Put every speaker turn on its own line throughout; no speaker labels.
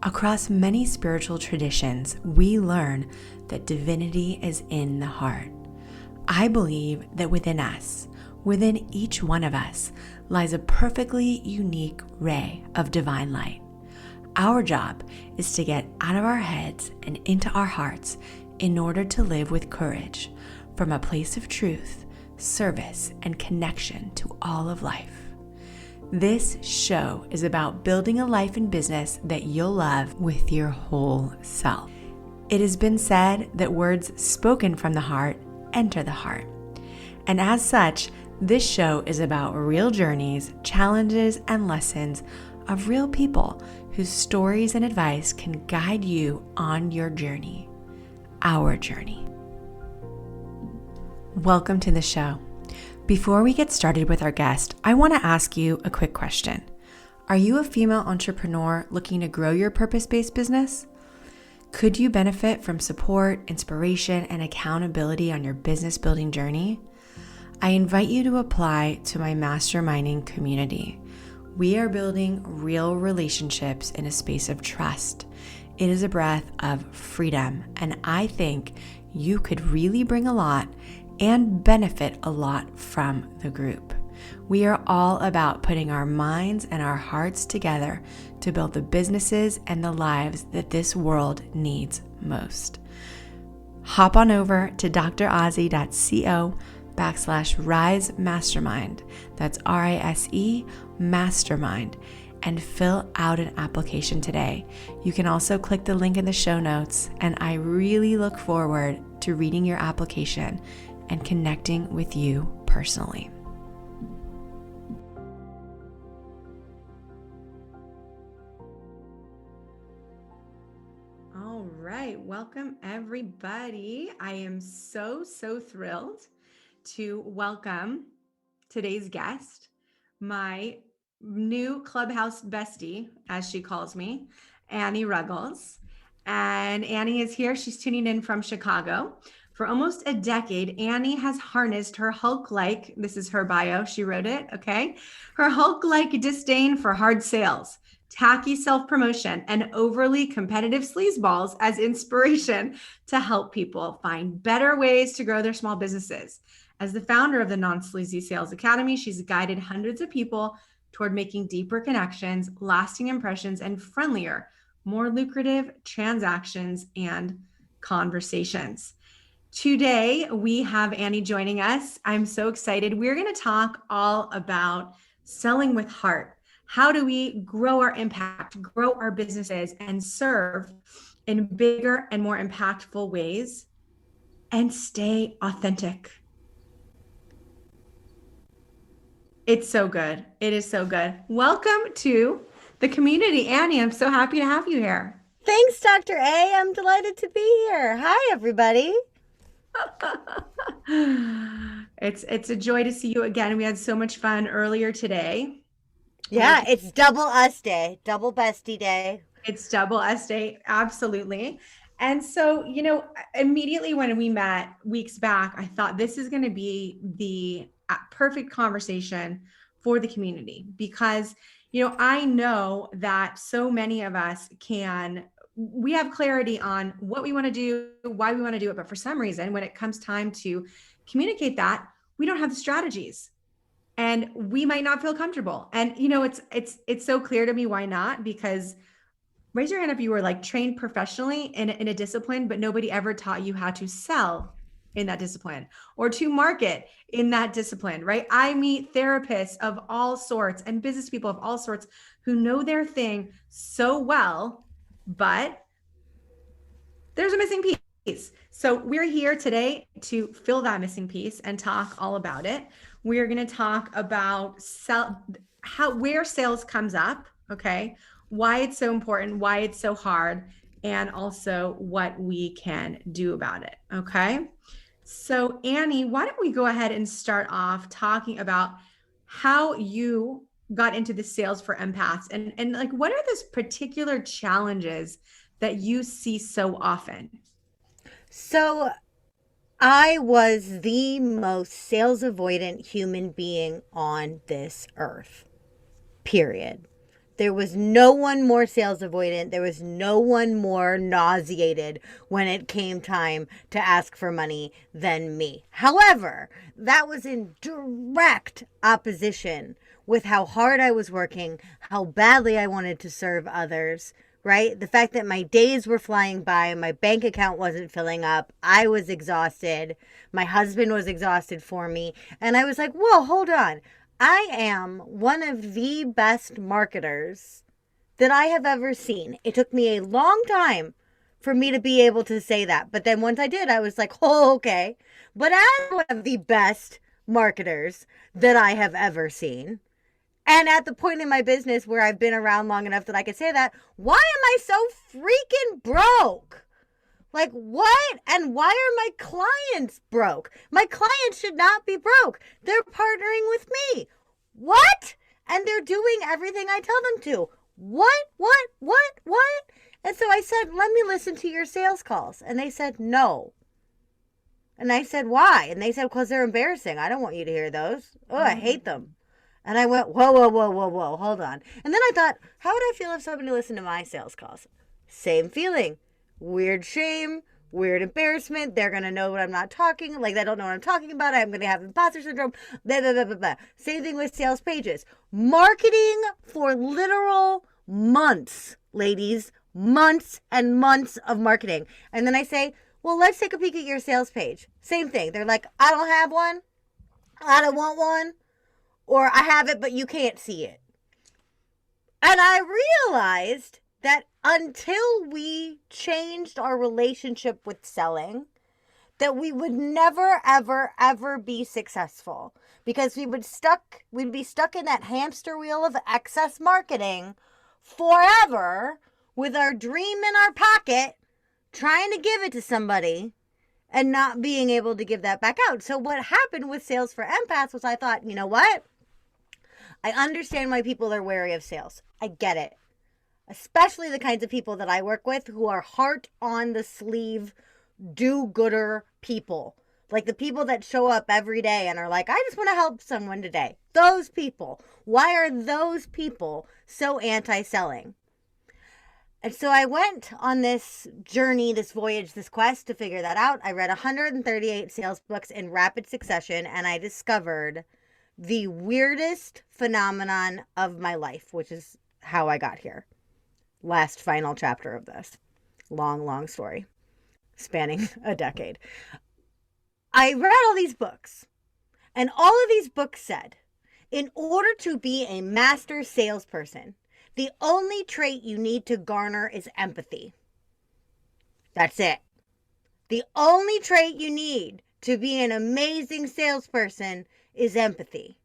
Across many spiritual traditions, we learn that divinity is in the heart. I believe that within us, within each one of us, lies a perfectly unique ray of divine light. Our job is to get out of our heads and into our hearts in order to live with courage from a place of truth, service, and connection to all of life. This show is about building a life and business that you'll love with your whole self. It has been said that words spoken from the heart enter the heart. And as such, this show is about real journeys, challenges, and lessons of real people whose stories and advice can guide you on your journey, our journey. Welcome to the show. Before we get started with our guest, I want to ask you a quick question. Are you a female entrepreneur looking to grow your purpose-based business? Could you benefit from support, inspiration, and accountability on your business building journey? I invite you to apply to my masterminding community. We are building real relationships in a space of trust. It is a breath of freedom, and I think you could really bring a lot and benefit a lot from the group. We are all about putting our minds and our hearts together to build the businesses and the lives that this world needs most. Hop on over to drazi.co/Rise Mastermind. That's RISE Mastermind, and fill out an application today. You can also click the link in the show notes, and I really look forward to reading your application and connecting with you personally. All right, welcome everybody. I am so thrilled to welcome today's guest, my new Clubhouse bestie, as she calls me, Annie Ruggles. And Annie is here. She's tuning in from Chicago. For almost a decade, Annie has harnessed her Hulk-like, this is her bio, she wrote it, okay? Her Hulk-like disdain for hard sales, tacky self-promotion, and overly competitive sleazeballs as inspiration to help people find better ways to grow their small businesses. As the founder of the Non-Sleazy Sales Academy, she's guided hundreds of people toward making deeper connections, lasting impressions, and friendlier, more lucrative transactions and conversations. Today, we have Annie joining us. I'm so excited. We're going to talk all about selling with heart. How do we grow our impact, grow our businesses, and serve in bigger and more impactful ways and stay authentic? It's so good. It is so good. Welcome to the community, Annie. I'm so happy to have you here.
Thanks, Dr. A. I'm delighted to be here. Hi, everybody.
It's a joy to see you again. We had so much fun earlier today.
Yeah, it's double us day, double bestie day.
It's double us day, absolutely. And so, immediately when we met weeks back, I thought this is going to be the perfect conversation for the community because, I know that so many of us we have clarity on what we want to do, why we want to do it. But for some reason, when it comes time to communicate that, we don't have the strategies and we might not feel comfortable. And, it's so clear to me why not, because raise your hand if you were trained professionally in a discipline, but nobody ever taught you how to sell in that discipline or to market in that discipline, right? I meet therapists of all sorts and business people of all sorts who know their thing so well, but there's a missing piece. So we're here today to fill that missing piece and talk all about it. We're going to talk about where sales comes up, okay? Why it's so important, why it's so hard, and also what we can do about it, okay? So Annie, why don't we go ahead and start off talking about how you got into the sales for empaths and what are those particular challenges that you see so often?
So I was the most sales avoidant human being on this earth, period. There was no one more sales avoidant. There was no one more nauseated when it came time to ask for money than me. However, that was in direct opposition with how hard I was working, how badly I wanted to serve others, right? The fact that my days were flying by, my bank account wasn't filling up, I was exhausted, my husband was exhausted for me, and I was like, whoa, hold on. I am one of the best marketers that I have ever seen. It took me a long time for me to be able to say that. But then once I did, I was like, oh, okay. But I'm one of the best marketers that I have ever seen. And at the point in my business where I've been around long enough that I could say that, why am I so freaking broke? Like, what? And why are my clients broke? My clients should not be broke. They're partnering with me. What? And they're doing everything I tell them to. What? And so I said, let me listen to your sales calls. And they said, no. And I said, why? And they said, because they're embarrassing. I don't want you to hear those. Oh, I hate them. And I went, whoa, hold on. And then I thought, how would I feel if somebody listened to my sales calls? Same feeling. Weird shame, weird embarrassment. They're going to know what I'm not talking. Like, they don't know what I'm talking about. I'm going to have imposter syndrome. Blah, blah, blah, blah, blah. Same thing with sales pages. Marketing for literal months, ladies. Months and months of marketing. And then I say, well, let's take a peek at your sales page. Same thing. They're like, I don't have one. I don't want one. Or I have it, but you can't see it. And I realized that until we changed our relationship with selling, that we would never, ever be successful, because we'd be stuck in that hamster wheel of excess marketing forever with our dream in our pocket, trying to give it to somebody and not being able to give that back out. So what happened with Sales for Empaths was, I thought, you know what? I understand why people are wary of sales. I get it. Especially the kinds of people that I work with who are heart on the sleeve, do-gooder people. Like the people that show up every day and are like, I just want to help someone today. Those people. Why are those people so anti-selling? And so I went on this journey, this voyage, this quest to figure that out. I read 138 sales books in rapid succession, and I discovered the weirdest phenomenon of my life, which is how I got here. Last final chapter of this long story spanning a decade. I read all these books, and all of these books said, in order to be a master salesperson, the only trait you need to garner is empathy. That's it. The only trait you need to be an amazing salesperson is empathy.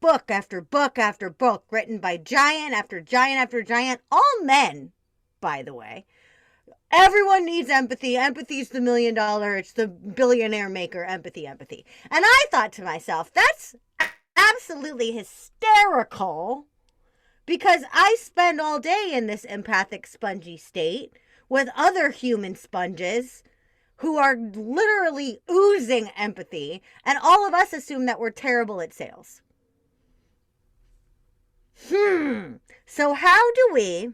Book after book after book, written by giant after giant after giant, all men, by the way. Everyone needs empathy. Empathy's the $1 million, it's the billionaire maker, empathy. And I thought to myself, that's absolutely hysterical, because I spend all day in this empathic, spongy state with other human sponges who are literally oozing empathy, and all of us assume that we're terrible at sales. So how do we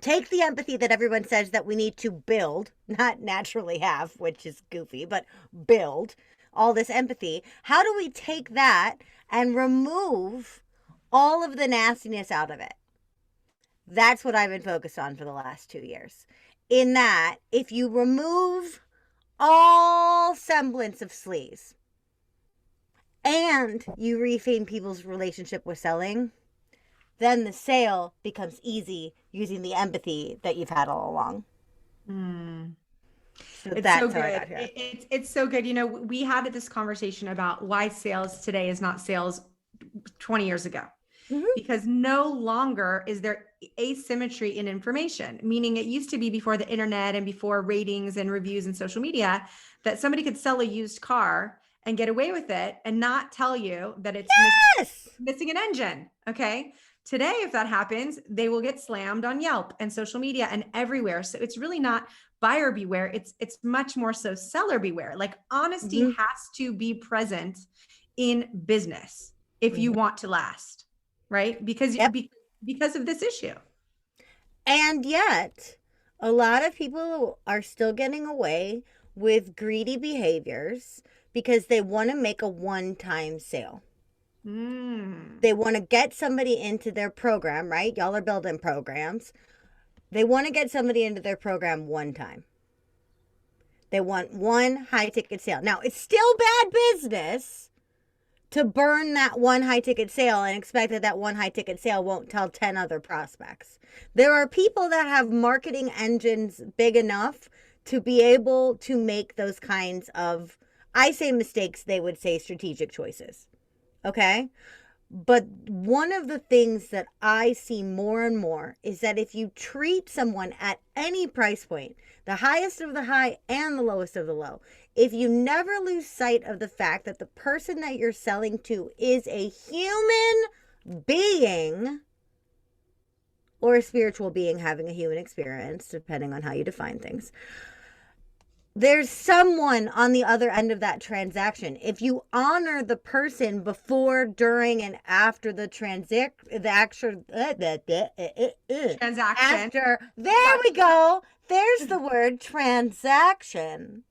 take the empathy that everyone says that we need to build, not naturally have, which is goofy, but build all this empathy? How do we take that and remove all of the nastiness out of it? That's what I've been focused on for the last 2 years. In that, if you remove all semblance of sleaze and you reframe people's relationship with selling, then the sale becomes easy using the empathy that you've had all along. So
It's
that's
so
how I
good.
got here.
It's so good. You know, we had this conversation about why sales today is not sales 20 years ago. Because no longer is there asymmetry in information, meaning it used to be before the internet and before ratings and reviews and social media that somebody could sell a used car and get away with it and not tell you that it's missing an engine. Okay. Today, if that happens, they will get slammed on Yelp and social media and everywhere. So it's really not buyer beware. It's much more so seller beware. Like honesty has to be present in business if you want to last, right? Because because of this issue.
And yet, a lot of people are still getting away with greedy behaviors because they want to make a one-time sale. They want to get somebody into their program, right? Y'all are building programs. They want to get somebody into their program one time. They want one high ticket sale. Now, it's still bad business to burn that one high ticket sale and expect that that one high ticket sale won't tell 10 other prospects. There are people that have marketing engines big enough to be able to make those kinds of, I say mistakes, they would say strategic choices. Okay? But one of the things that I see more and more is that if you treat someone at any price point, the highest of the high and the lowest of the low, if you never lose sight of the fact that the person that you're selling to is a human being or a spiritual being having a human experience, depending on how you define things, there's someone on the other end of that transaction. If you honor the person before, during, and after the
Transaction.
after, there we go. There's the word transaction.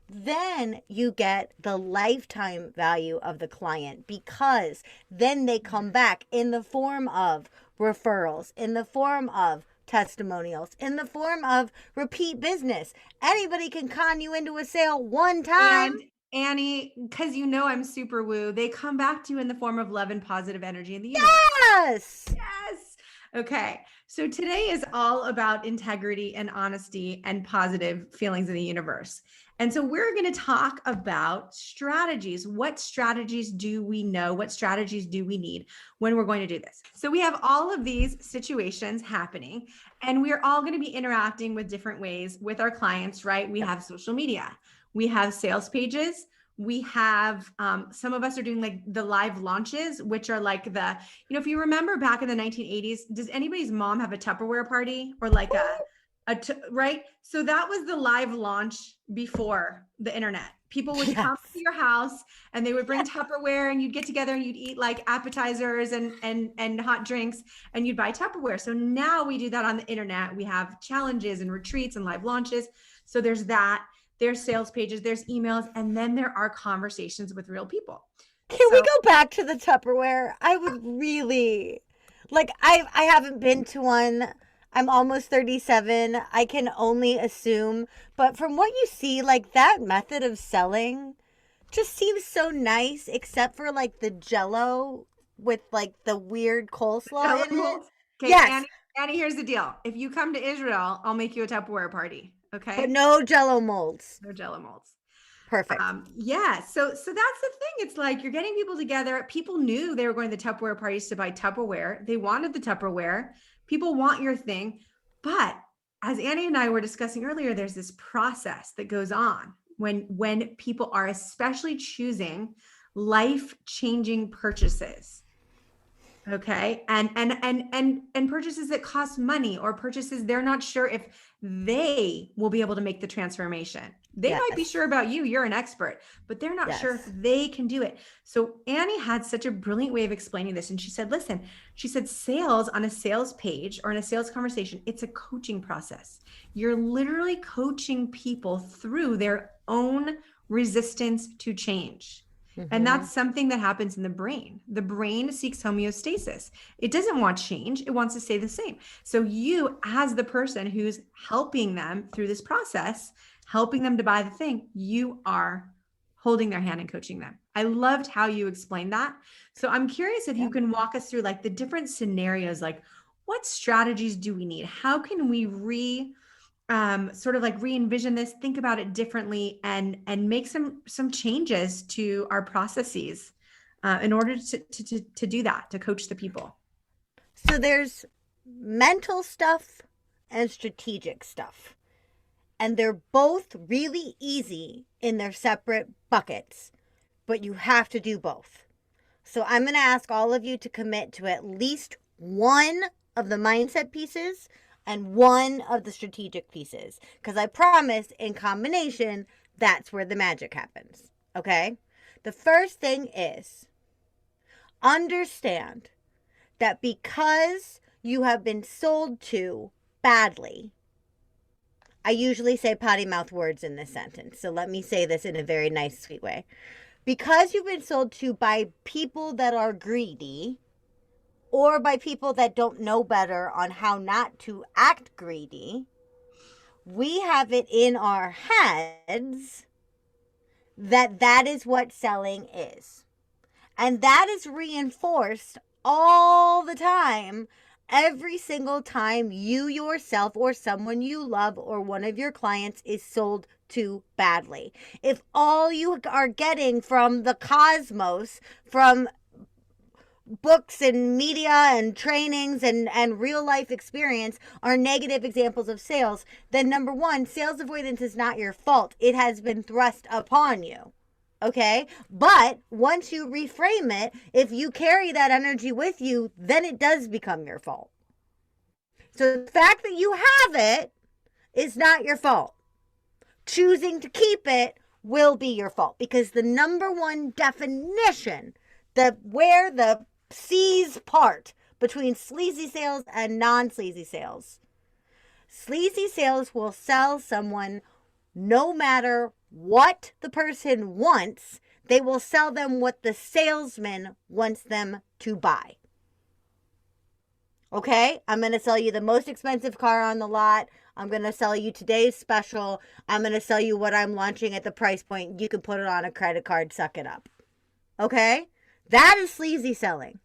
Then you get the lifetime value of the client, because then they come back in the form of referrals, in the form of testimonials, in the form of repeat business. Anybody can con you into a sale one time.
And Annie, because you know I'm super woo, they come back to you in the form of love and positive energy in the universe.
Yes.
Yes. Okay. So today is all about integrity and honesty and positive feelings in the universe. And so we're going to talk about strategies. What strategies do we know? What strategies do we need when we're going to do this? So we have all of these situations happening, and we're all going to be interacting with different ways with our clients, right? We have social media, we have sales pages. We have some of us are doing like the live launches, which are like the, if you remember back in the 1980s, does anybody's mom have a Tupperware party or like right? So that was the live launch before the internet. People would come to your house and they would bring Tupperware, and you'd get together and you'd eat like appetizers and hot drinks, and you'd buy Tupperware. So now we do that on the internet. We have challenges and retreats and live launches. So there's that. There's sales pages, there's emails, and then there are conversations with real people.
Can we go back to the Tupperware? I would really like, I haven't been to one. I'm almost 37. I can only assume, but from what you see, like that method of selling just seems so nice, except for like the Jello with like the weird coleslaw in it.
Okay, yes. Annie, here's the deal. If you come to Israel, I'll make you a Tupperware party. Okay.
But no Jello molds.
No Jello molds.
Perfect.
Yeah. So that's the thing. It's like you're getting people together. People knew they were going to the Tupperware parties to buy Tupperware. They wanted the Tupperware. People want your thing. But as Annie and I were discussing earlier, there's this process that goes on when people are especially choosing life-changing purchases. Okay. And purchases that cost money, or purchases they're not sure if they will be able to make the transformation. They might be sure about you. You're an expert, but they're not sure if they can do it. So Annie had such a brilliant way of explaining this. And she said, listen, she said, sales on a sales page or in a sales conversation, it's a coaching process. You're literally coaching people through their own resistance to change. Mm-hmm. And that's something that happens in the brain. The brain seeks homeostasis. It doesn't want change. It wants to stay the same. So you, as the person who's helping them through this process, helping them to buy the thing, you are holding their hand and coaching them. I loved how you explained that. So I'm curious if you can walk us through like the different scenarios, like what strategies do we need? How can we sort of like re-envision this, think about it differently, and make some changes to our processes in order to do that, to coach the people?
So there's mental stuff and strategic stuff. And they're both really easy in their separate buckets, but you have to do both. So I'm going to ask all of you to commit to at least one of the mindset pieces and one of the strategic pieces. Because I promise in combination, that's where the magic happens. Okay? The first thing is understand that because you have been sold to badly. I usually say potty mouth words in this sentence, so let me say this in a very nice, sweet way. Because you've been sold to by people that are greedy, or by people that don't know better on how not to act greedy, we have it in our heads that that is what selling is. And that is reinforced all the time, every single time you yourself or someone you love or one of your clients is sold to badly. If all you are getting from the cosmos, from books and media and trainings and real life experience are negative examples of sales, then number one, sales avoidance is not your fault. It has been thrust upon you. Okay? But once you reframe it, if you carry that energy with you, then it does become your fault. So the fact that you have it is not your fault. Choosing to keep it will be your fault, because the number one definition, where the C's part between sleazy sales and non-sleazy sales. Sleazy sales will sell someone no matter what the person wants. They will sell them what the salesman wants them to buy. Okay? I'm going to sell you the most expensive car on the lot. I'm going to sell you today's special. I'm going to sell you what I'm launching at the price point. You can put it on a credit card, suck it up. Okay? That is sleazy selling.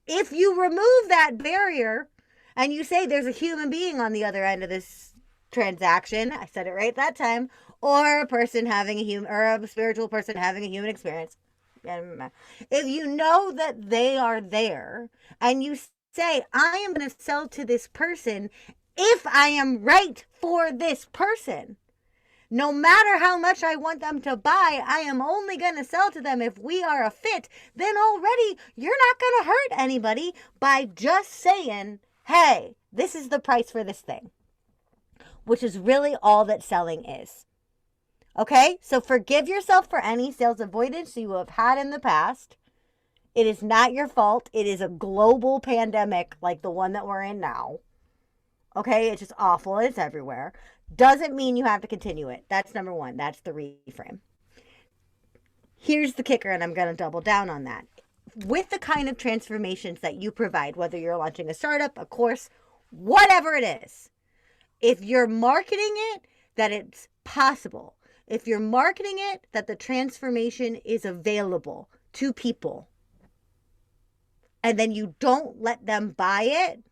If you remove that barrier and you say there's a human being on the other end of this transaction, I said it right that time, or a person having a human, or a spiritual person having a human experience, if you know that they are there and you say, I am going to sell to this person if I am right for this person. No matter how much I want them to buy, I am only going to sell to them if we are a fit. Then already you're not going to hurt anybody by just saying, hey, this is the price for this thing. Which is really all that selling is. Okay? So forgive yourself for any sales avoidance you have had in the past. It is not your fault. It is a global pandemic like the one that we're in now. Okay? It's just awful. It's everywhere. Doesn't mean you have to continue it. That's number one. That's the reframe. Here's the kicker, and I'm going to double down on that. With the kind of transformations that you provide, whether you're launching a startup, a course, whatever it is, if you're marketing it that it's possible, if you're marketing it that the transformation is available to people, and then you don't let them buy it,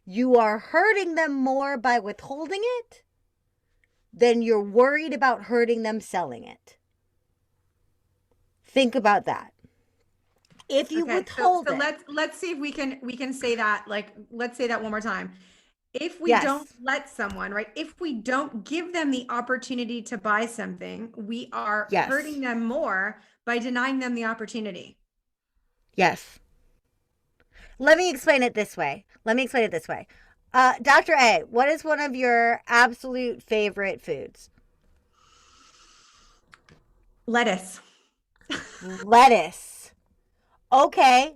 you are hurting them more by withholding it than you're worried about hurting them selling it. Think about that. If you withhold it.
Let's see if we can say that, let's say that one more time. If we don't let someone, right? If we don't give them the opportunity to buy something, we are hurting them more by denying them the opportunity.
Yes. Let me explain it this way. Dr. A, what is one of your absolute favorite foods?
Lettuce.
Lettuce. Okay.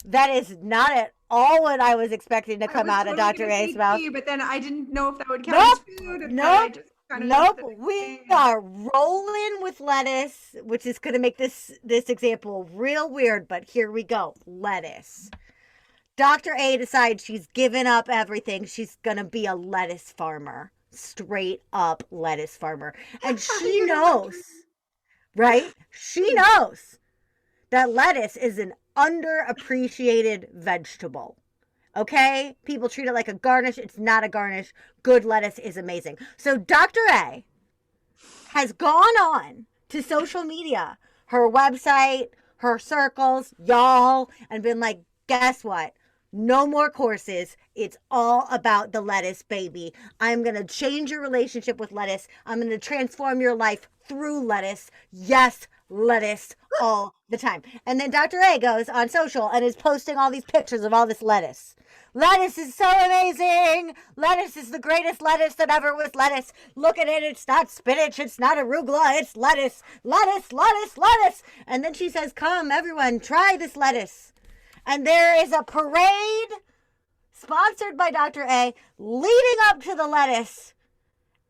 That is not at all what I was expecting to come out of Dr. A's mouth.
But then I didn't know if that would count as food.
Nope. We are rolling with lettuce, which is going to make this example real weird, but here we go. Lettuce. Dr. A decides she's given up everything. She's going to be a lettuce farmer. Straight up lettuce farmer. And she knows, right? She knows that lettuce is an underappreciated vegetable. Okay? People treat it like a garnish. It's not a garnish. Good lettuce is amazing. So Dr. A has gone on to social media, her website, her circles, y'all, and been like, guess what? No more courses. It's all about the lettuce, baby. I'm going to change your relationship with lettuce. I'm going to transform your life through lettuce. Yes, lettuce all the time. And then Dr. A goes on social and is posting all these pictures of all this lettuce. Lettuce is so amazing. Lettuce is the greatest lettuce that ever was lettuce. Look at it. It's not spinach. It's not arugula. It's lettuce. Lettuce, lettuce, lettuce. And then she says, come, everyone, try this lettuce. And there is a parade sponsored by Dr. A leading up to the lettuce.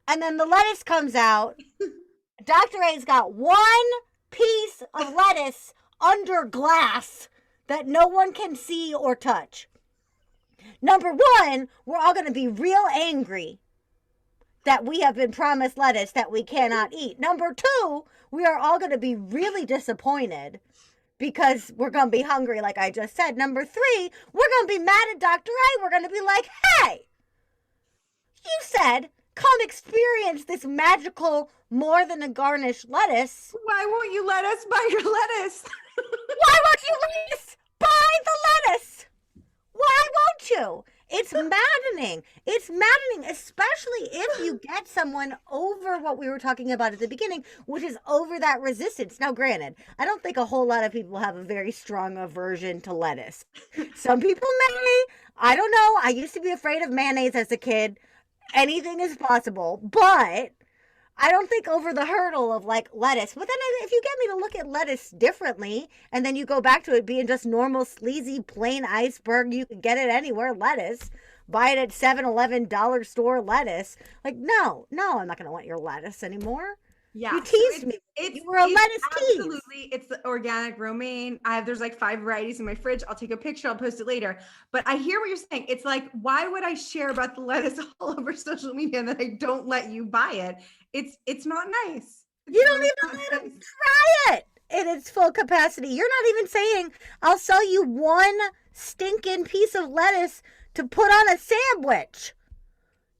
And then the lettuce comes out. Dr. A's got one piece of lettuce under glass that no one can see or touch. Number one, we're all going to be real angry that we have been promised lettuce that we cannot eat. Number two, we are all going to be really disappointed because we're going to be hungry, like I just said. Number three, we're going to be mad at Dr. A. We're going to be like, hey, you said, come experience this magical, more than a garnished lettuce.
Why won't you let us buy your lettuce?
Why won't you let us buy the lettuce? Why won't you? It's maddening. It's maddening, especially if you get someone over what we were talking about at the beginning, which is over that resistance. Now, granted, I don't think a whole lot of people have a very strong aversion to lettuce. Some people may. I don't know. I used to be afraid of mayonnaise as a kid. Anything is possible, but I don't think over the hurdle of like lettuce. But then if you get me to look at lettuce differently, and then you go back to it being just normal, sleazy, plain iceberg, you can get it anywhere, lettuce, buy it at 7-Eleven dollar store lettuce. Like, no, I'm not going to want your lettuce anymore.
Yeah.
You teased me. You were a lettuce tease.
Absolutely. It's the organic romaine. There's like 5 varieties in my fridge. I'll take a picture. I'll post it later. But I hear what you're saying. It's like, why would I share about the lettuce all over social media and then I don't let you buy it? It's not nice.
You don't even let them try it in its full capacity. You're not even saying, I'll sell you one stinking piece of lettuce to put on a sandwich.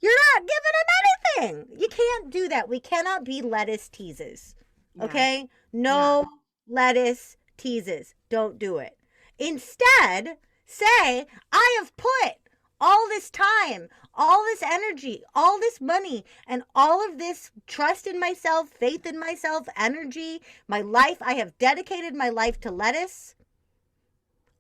You're not giving him anything. You can't do that. We cannot be lettuce teases. Okay? No lettuce teases. Don't do it. Instead, say, I have put all this time, all this energy, all this money, and all of this trust in myself, faith in myself, energy, my life. I have dedicated my life to lettuce.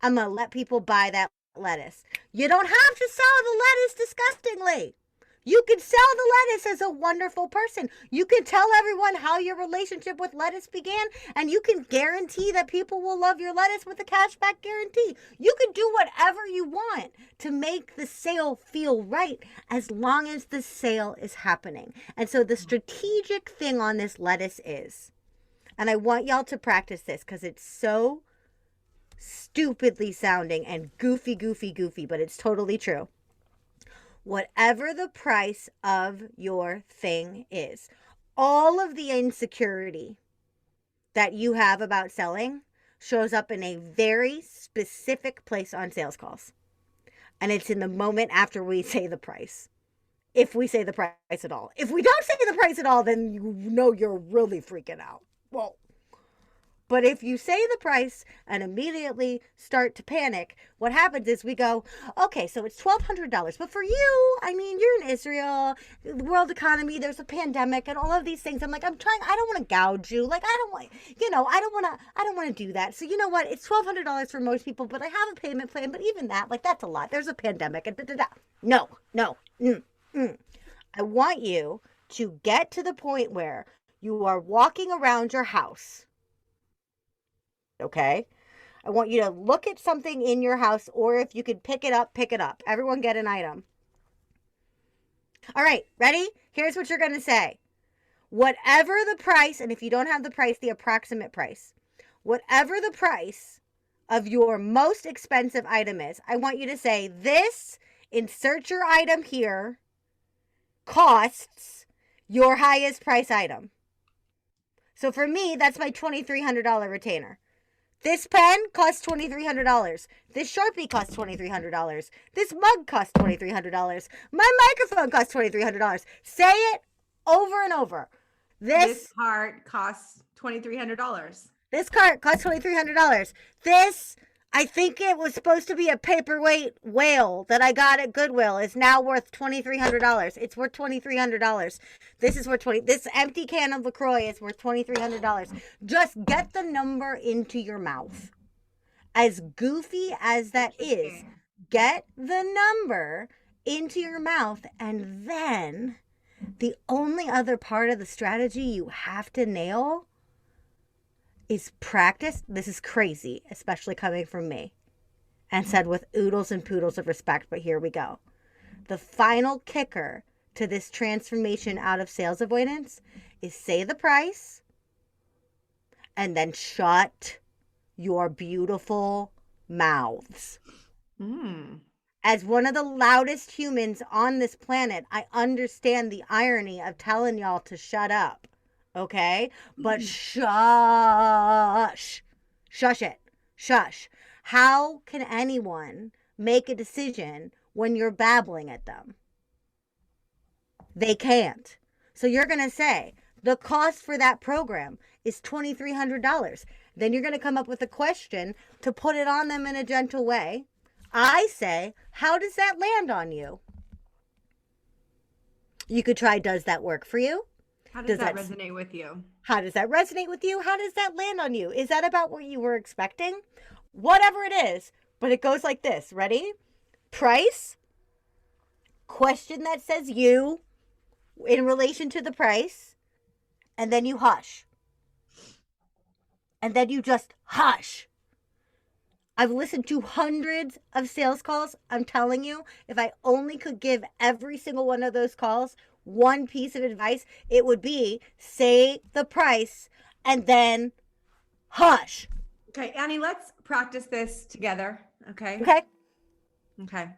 I'm going to let people buy that lettuce. You don't have to sell the lettuce disgustingly. You can sell the lettuce as a wonderful person. You can tell everyone how your relationship with lettuce began, and you can guarantee that people will love your lettuce with a cashback guarantee. You can do whatever you want to make the sale feel right as long as the sale is happening. And so the strategic thing on this lettuce is, and I want y'all to practice this because it's so stupidly sounding and goofy, but it's totally true. Whatever the price of your thing is, all of the insecurity that you have about selling shows up in a very specific place on sales calls. And it's in the moment after we say the price. If we say the price at all. If we don't say the price at all, then you know you're really freaking out. Whoa. But if you say the price and immediately start to panic, what happens is we go, okay, so it's $1,200. But for you, I mean, you're in Israel, the world economy, there's a pandemic and all of these things. I'm like, I don't want to gouge you. Like, I don't want to do that. So you know what? It's $1,200 for most people, but I have a payment plan. But even that, like, that's a lot. There's a pandemic. And No. I want you to get to the point where you are walking around your house. Okay? I want you to look at something in your house, or if you could pick it up, pick it up. Everyone get an item. All right, ready? Here's what you're going to say. Whatever the price, and if you don't have the price, the approximate price, whatever the price of your most expensive item is, I want you to say, this, insert your item here, costs your highest price item. So for me, that's my $2,300 retainer. This pen costs $2,300. This Sharpie costs $2,300. This mug costs $2,300. My microphone costs $2,300. Say it over and over. This
cart costs $2,300.
This cart costs $2,300. This, I think it was supposed to be a paperweight whale that I got at Goodwill, is now worth $2,300. It's worth $2,300. This is worth this empty can of LaCroix is worth $2,300. Just get the number into your mouth. As goofy as that is, get the number into your mouth, and then the only other part of the strategy you have to nail is practice. This is crazy, especially coming from me. and said with oodles and poodles of respect, but here we go. The final kicker to this transformation out of sales avoidance is say the price and then shut your beautiful mouths. As one of the loudest humans on this planet, I understand the irony of telling y'all to shut up. Okay? But shush. Shush it. Shush. How can anyone make a decision when you're babbling at them? They can't. So you're going to say, the cost for that program is $2,300. Then you're going to come up with a question to put it on them in a gentle way. I say, how does that land on you? You could try, does that work for you?
How does that resonate with you?
How does that resonate with you? How does that land on you? Is that about what you were expecting? Whatever it is, but it goes like this. Ready? Price, question that says you in relation to the price, and then you hush. And then you just hush. I've listened to hundreds of sales calls. I'm telling you, if I only could give every single one of those calls one piece of advice, it would be say the price and then hush.
Okay, Annie, let's practice this together. Okay. Okay.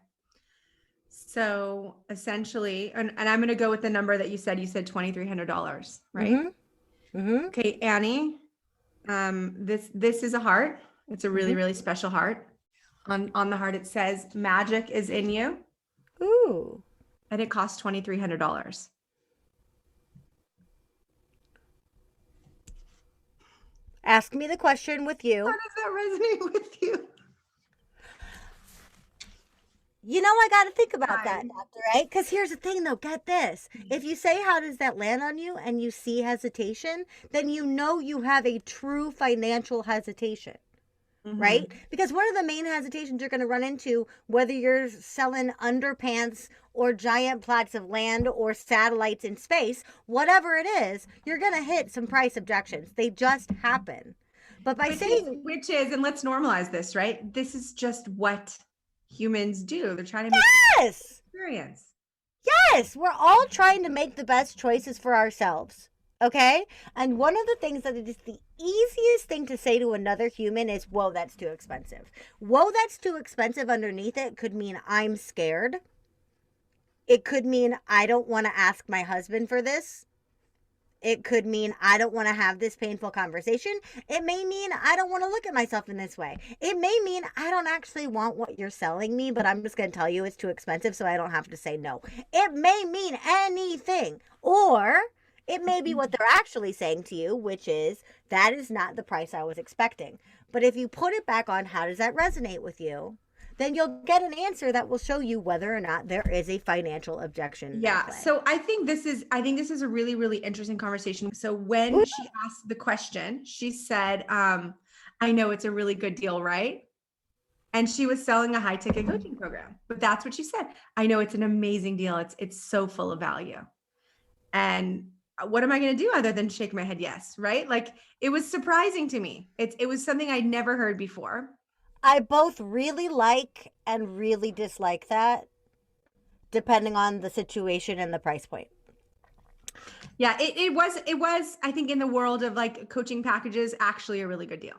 So essentially, and I'm going to go with the number that you said $2,300, right? Okay, Annie, this is a heart. It's a really, really special heart. On the heart, it says magic is in you.
Ooh.
And it costs $2,300.
Ask me the question with you.
How does that resonate with you?
You know, I got to think about that, Doctor, right? Because here's the thing, though. Get this. If you say, how does that land on you? And you see hesitation, then you know you have a true financial hesitation. Right? Because one of the main hesitations you're going to run into, whether you're selling underpants or giant plots of land or satellites in space, whatever it is, you're going to hit some price objections. They just happen. But by
which is, and let's normalize this, right? This is just what humans do. They're trying to make experience.
Yes, we're all trying to make the best choices for ourselves. Okay? And one of the things that is the easiest thing to say to another human is, whoa, that's too expensive. Whoa, that's too expensive underneath it could mean I'm scared. It could mean I don't want to ask my husband for this. It could mean I don't want to have this painful conversation. It may mean I don't want to look at myself in this way. It may mean I don't actually want what you're selling me, but I'm just going to tell you it's too expensive so I don't have to say no. It may mean anything. Or it may be what they're actually saying to you, which is, that is not the price I was expecting. But if you put it back on, how does that resonate with you? Then you'll get an answer that will show you whether or not there is a financial objection.
Yeah. So I think this is a really, really interesting conversation. So when she asked the question, she said, I know it's a really good deal, right? And she was selling a high ticket coaching program, but that's what she said. I know it's an amazing deal. It's so full of value. And what am I going to do other than shake my head yes, right? Like, it was surprising to me. It was something I'd never heard before.
I both really like and really dislike that, depending on the situation and the price point.
Yeah, it was, I think, in the world of like coaching packages, actually a really good deal.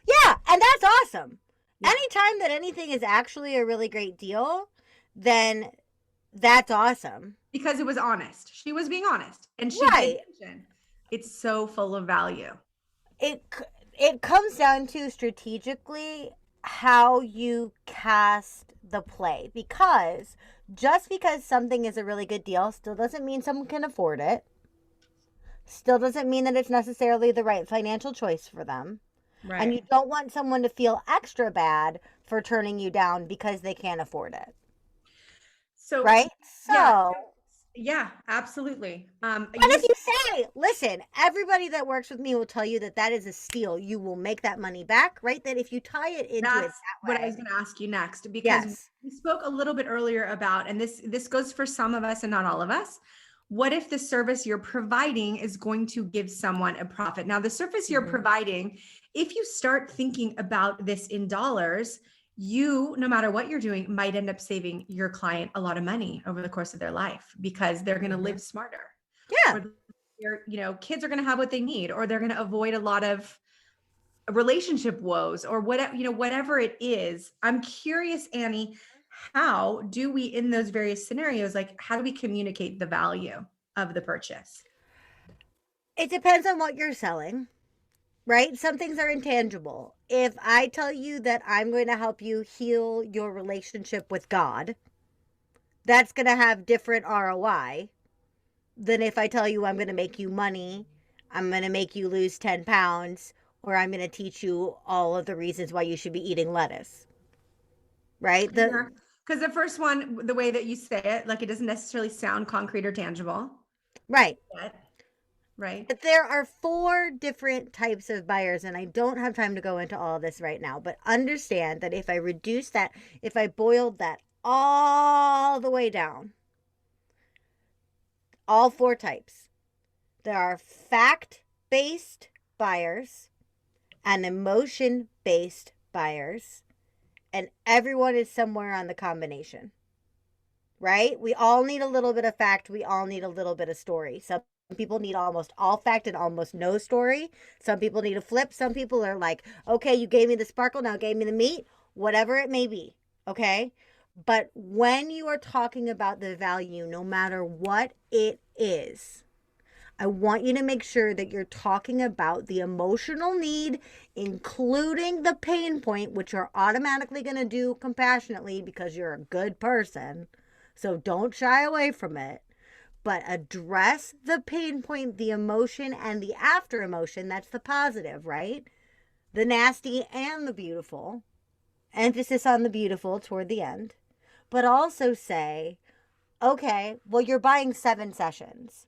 Yeah, and that's awesome. Yeah. Anytime that anything is actually a really great deal, then that's awesome.
Because it was honest. She was being honest. And she did mention it's so full of value.
It comes down to strategically how you cast the play. Because just because something is a really good deal still doesn't mean someone can afford it. Still doesn't mean that it's necessarily the right financial choice for them. Right. And you don't want someone to feel extra bad for turning you down because they can't afford it.
So,
right? So
yeah, absolutely.
And if you say, listen, everybody that works with me will tell you that is a steal. You will make that money back, right? That if you tie it into
that's
it that
what
way.
I was going to ask you next, because we spoke a little bit earlier about, and this goes for some of us and not all of us. What if the service you're providing is going to give someone a profit? Now, the service you're providing, if you start thinking about this in dollars, you, no matter what you're doing, might end up saving your client a lot of money over the course of their life because they're going to live smarter,
Yeah.
or kids are going to have what they need, or they're going to avoid a lot of relationship woes, or whatever, whatever it is. I'm curious, Annie, how do we, in those various scenarios, like how do we communicate the value of the purchase?
It depends on what you're selling, right? Some things are intangible. If I tell you that I'm going to help you heal your relationship with God, that's going to have different ROI than if I tell you I'm going to make you money, I'm going to make you lose 10 pounds, or I'm going to teach you all of the reasons why you should be eating lettuce. Right?
Because the first one, the way that you say it, like it doesn't necessarily sound concrete or tangible.
Right.
Yet, right.
But there are 4 different types of buyers, and I don't have time to go into all of this right now, but understand that if I boiled that all the way down, all 4 types, there are fact-based buyers and emotion-based buyers, and everyone is somewhere on the combination, right? We all need a little bit of fact. We all need a little bit of story. Some people need almost all fact and almost no story. Some people need a flip. Some people are like, okay, you gave me the sparkle, now gave me the meat, whatever it may be, okay? But when you are talking about the value, no matter what it is, I want you to make sure that you're talking about the emotional need, including the pain point, which you're automatically going to do compassionately because you're a good person. So don't shy away from it. But address the pain point, the emotion, and the after emotion. That's the positive, right? The nasty and the beautiful. Emphasis on the beautiful toward the end. But also say, okay, well, you're buying 7 sessions.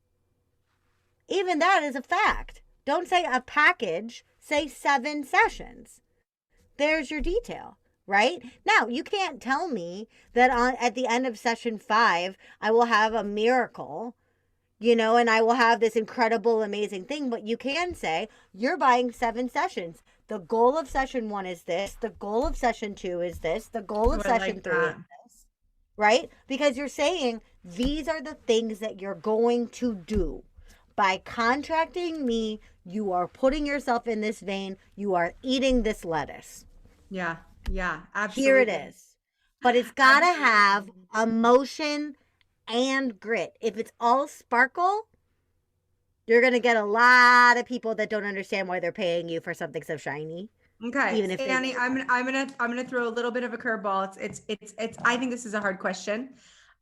Even that is a fact. Don't say a package, say 7 sessions. There's your detail, right? Now, you can't tell me that at the end of session 5, I will have a miracle, and I will have this incredible, amazing thing. But you can say, you're buying 7 sessions. The goal of session 1 is this. The goal of session 2 is this. The goal of session 3 is this, right? Because you're saying these are the things that you're going to do. By contracting me, you are putting yourself in this vein. You are eating this lettuce.
Yeah, absolutely.
Here it is. But it's got to have emotion and grit. If it's all sparkle, you're going to get a lot of people that don't understand why they're paying you for something so shiny.
Okay, even if Annie, I'm gonna throw a little bit of a curveball. It's I think this is a hard question.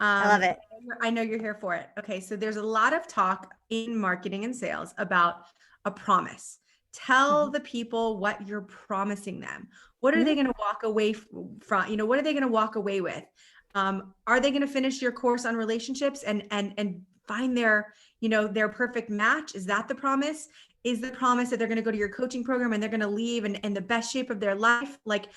I love it.
I know you're here for it. Okay, so there's a lot of talk in marketing and sales about a promise. Tell the people what you're promising them. What are they going to walk away from? What are they going to walk away with? Are they going to finish your course on relationships and find their perfect match? Is that the promise? Is the promise that they're going to go to your coaching program and they're going to leave in the best shape of their life? Like,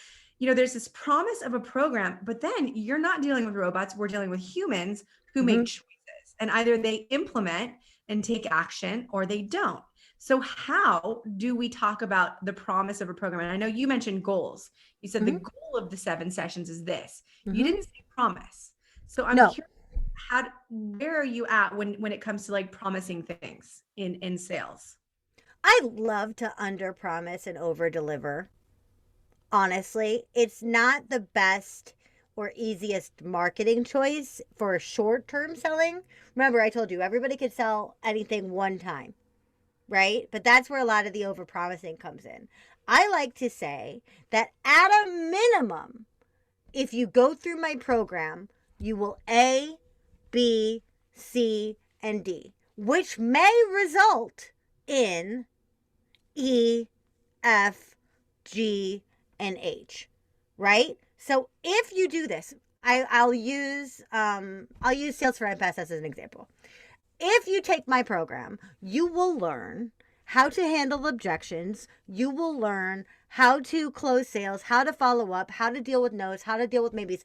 there's this promise of a program, but then you're not dealing with robots. We're dealing with humans who make choices, and either they implement and take action or they don't. So how do we talk about the promise of a program? And I know you mentioned goals. You said the goal of the 7 sessions is this. You didn't say promise. So I'm curious, where are you at when it comes to like promising things in sales?
I love to under promise and over deliver. Honestly, it's not the best or easiest marketing choice for short-term selling. Remember, I told you everybody could sell anything one time, right? But that's where a lot of the overpromising comes in. I like to say that at a minimum, if you go through my program, you will A, B, C, and D, which may result in E, F, G, and H, right? So if you do this, I'll use Sales for Empaths as an example. If you take my program, you will learn how to handle objections. You will learn how to close sales, how to follow up, how to deal with no's, how to deal with maybes.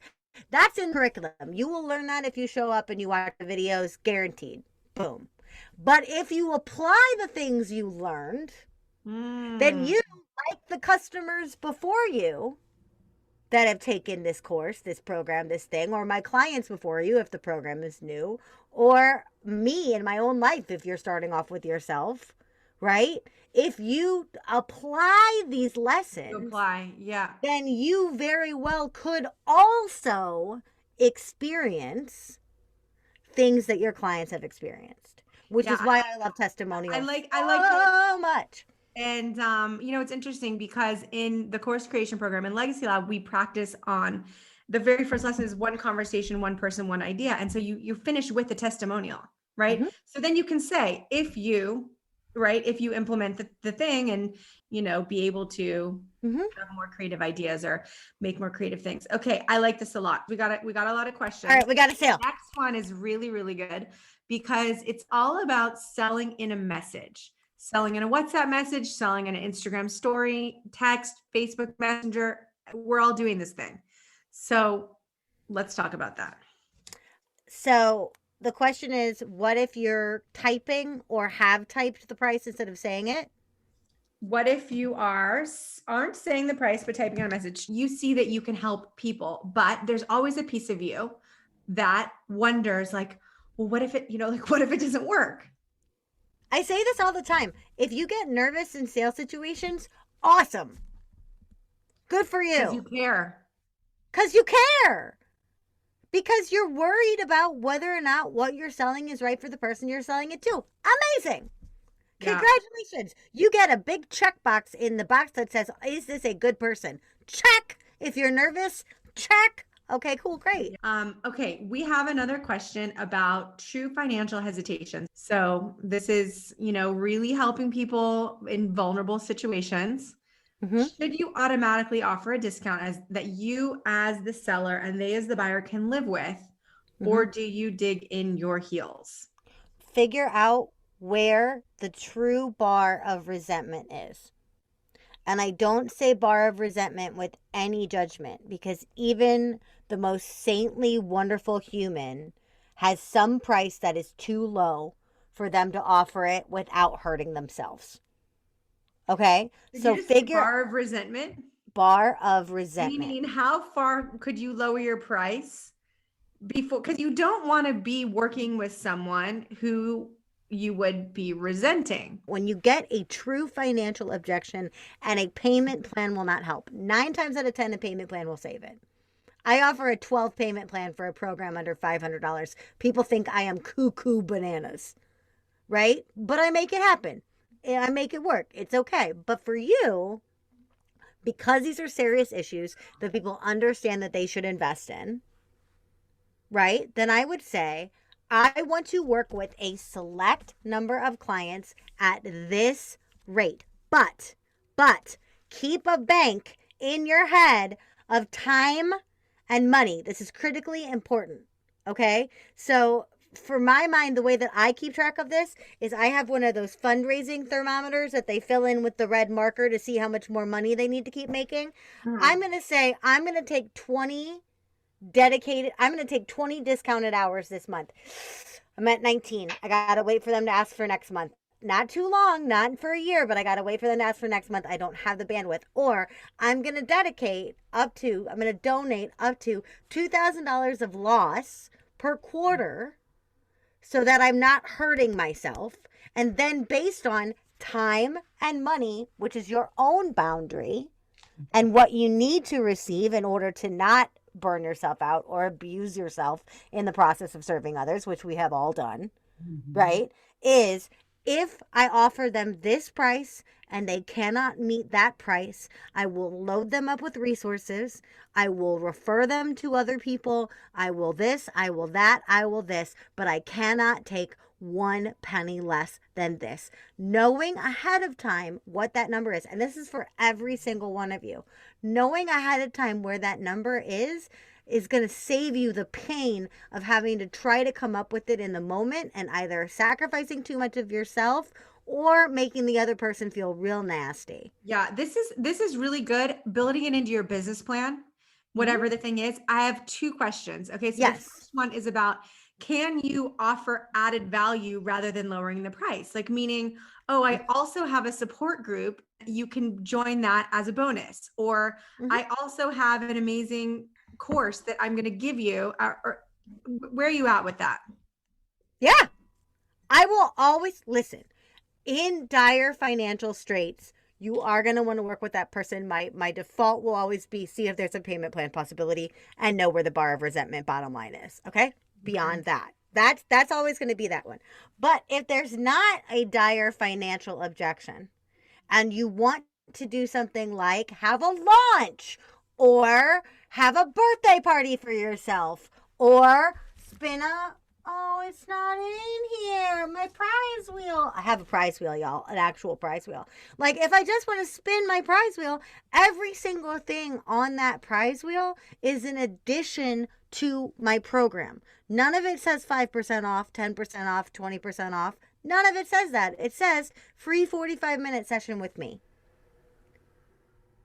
That's in curriculum. You will learn that if you show up and you watch the videos, guaranteed. Boom. But if you apply the things you learned, then you, like the customers before you, that have taken this course, this program, this thing, or my clients before you if the program is new, or me in my own life if you're starting off with yourself, right? If you apply these lessons,
Yeah.
then you very well could also experience things that your clients have experienced, which
Yeah.
is why I love testimonials
I like
so much.
And it's interesting because in the course creation program in Legacy Lab, we practice on the very first lesson is one conversation, one person, one idea. And so you finish with a testimonial, right?
Mm-hmm.
So then you can say, if you implement the thing and be able to
Mm-hmm.
have more creative ideas or make more creative things. Okay, I like this a lot. We got a lot of questions.
All right, we got a sale.
Next one is really, really good because it's all about selling in a message. Selling in a WhatsApp message, selling in an Instagram story, text, Facebook Messenger. We're all doing this thing. So let's talk about that.
So the question is, what if you're typing or have typed the price instead of saying it?
What if you aren't saying the price but typing on a message? You see that you can help people, but there's always a piece of you that wonders, like, well, what if it, what if it doesn't work?
I say this all the time. If you get nervous in sales situations, awesome. Good for you.
Because you care.
Because you care. Because you're worried about whether or not what you're selling is right for the person you're selling it to. Amazing. Yeah. Congratulations. You get a big checkbox in the box that says, is this a good person? Check. If you're nervous, check. Okay, cool, great.
Okay, we have another question about true financial hesitation. So this is, really helping people in vulnerable situations. Mm-hmm. Should you automatically offer a discount that you as the seller and they as the buyer can live with, mm-hmm. or do you dig in your heels?
Figure out where the true bar of resentment is. And I don't say bar of resentment with any judgment, because even the most saintly, wonderful human has some price that is too low for them to offer it without hurting themselves. Okay?
So figure bar of resentment.
Bar of resentment.
Meaning, how far could you lower your price before? Because you don't want to be working with someone who you would be resenting.
When you get a true financial objection, and a payment plan will not help. 9 times out of 10, a payment plan will save it. I offer a 12 payment plan for a program under $500. People think I am cuckoo bananas, right? But I make it happen. I make it work. It's okay. But for you, because these are serious issues that people understand that they should invest in, right? Then I would say, I want to work with a select number of clients at this rate. But keep a bank in your head of time and money. This is critically important. Okay? So for my mind, the way that I keep track of this is I have one of those fundraising thermometers that they fill in with the red marker to see how much more money they need to keep making. I'm going to say, I'm going to take 20 discounted hours this month. I'm at 19. I got to wait for them to ask for next month. Not too long, not for a year, but I got to wait for them to ask for next month. I don't have the bandwidth. Or I'm going to donate up to $2,000 of loss per quarter so that I'm not hurting myself. And then based on time and money, which is your own boundary, and what you need to receive in order to not burn yourself out or abuse yourself in the process of serving others, which we have all done, right? Is if I offer them this price and they cannot meet that price, I will load them up with resources. I will refer them to other people. I will this, I will that, I will this, but I cannot take 1 penny less than this. Knowing ahead of time what that number is, and this is for every single one of you, knowing ahead of time where that number is going to save you the pain of having to try to come up with it in the moment and either sacrificing too much of yourself or making the other person feel real nasty.
Yeah, this is really good. Building it into your business plan, whatever the thing is. I have 2 questions. Okay, so yes. The first one is about Can you offer added value rather than lowering the price? Like, meaning, oh, I also have a support group. You can join that as a bonus. Or I also have an amazing course that I'm going to give you. Or where are you at with that?
Yeah. I will always listen. In dire financial straits, you are going to want to work with that person. My default will always be see if there's a payment plan possibility and know where the bar of resentment bottom line is. Okay? Beyond that. That's always going to be that one. But if there's not a dire financial objection and you want to do something like have a launch or have a birthday party for yourself or spin a oh, it's not in here. My prize wheel. I have a prize wheel, y'all. An actual prize wheel. Like, if I just want to spin my prize wheel, every single thing on that prize wheel is an addition to my program. None of it says 5% off, 10% off, 20% off. None of it says that. It says free 45-minute session with me.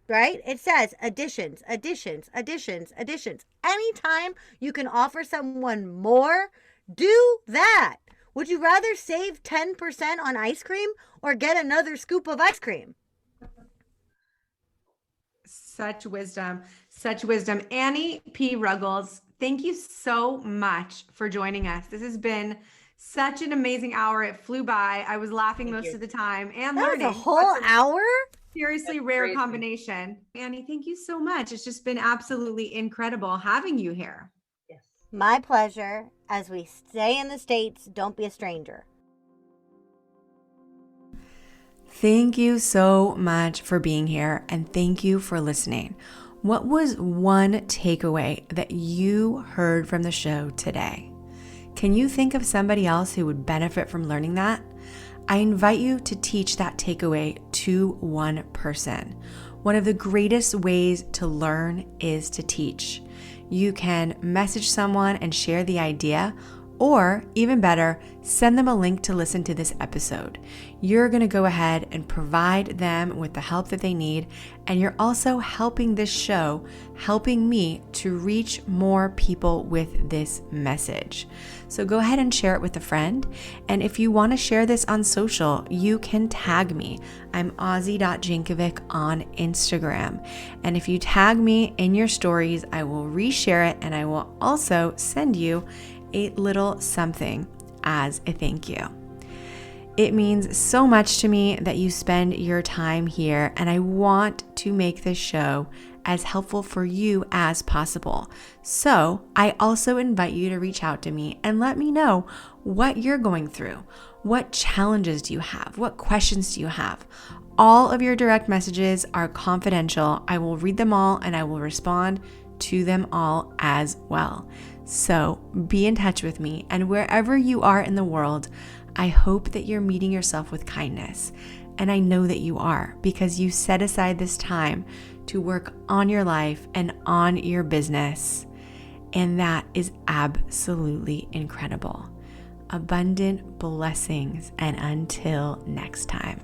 Right? It says additions, additions, additions, additions. Anytime you can offer someone more, do that. Would you rather save 10% on ice cream or get another scoop of ice cream?
Such wisdom, such wisdom. Annie P. Ruggles, thank you so much for joining us. This has been such an amazing hour. It flew by. I was laughing most of the time and learning.
That was a whole hour?
Seriously rare
crazy
combination. Annie, thank you so much. It's just been absolutely incredible having you here.
Yes.
My pleasure. As we stay in the States, don't be a stranger.
Thank you so much for being here and thank you for listening. What was one takeaway that you heard from the show today? Can you think of somebody else who would benefit from learning that? I invite you to teach that takeaway to one person. One of the greatest ways to learn is to teach. You can message someone and share the idea, or even better, send them a link to listen to this episode. You're going to go ahead and provide them with the help that they need, and you're also helping this show, helping me to reach more people with this message. So go ahead and share it with a friend, and if you want to share this on social, you can tag me. I'm Azi.Jankovic on Instagram, and if you tag me in your stories, I will reshare it, and I will also send you a little something as a thank you. It means so much to me that you spend your time here, and I want to make this show as helpful for you as possible. So I also invite you to reach out to me and let me know what you're going through. What challenges do you have? What questions do you have? All of your direct messages are confidential. I will read them all and I will respond to them all as well. So be in touch with me, and wherever you are in the world, I hope that you're meeting yourself with kindness. And I know that you are, because you set aside this time to work on your life and on your business. And that is absolutely incredible. Abundant blessings, and until next time.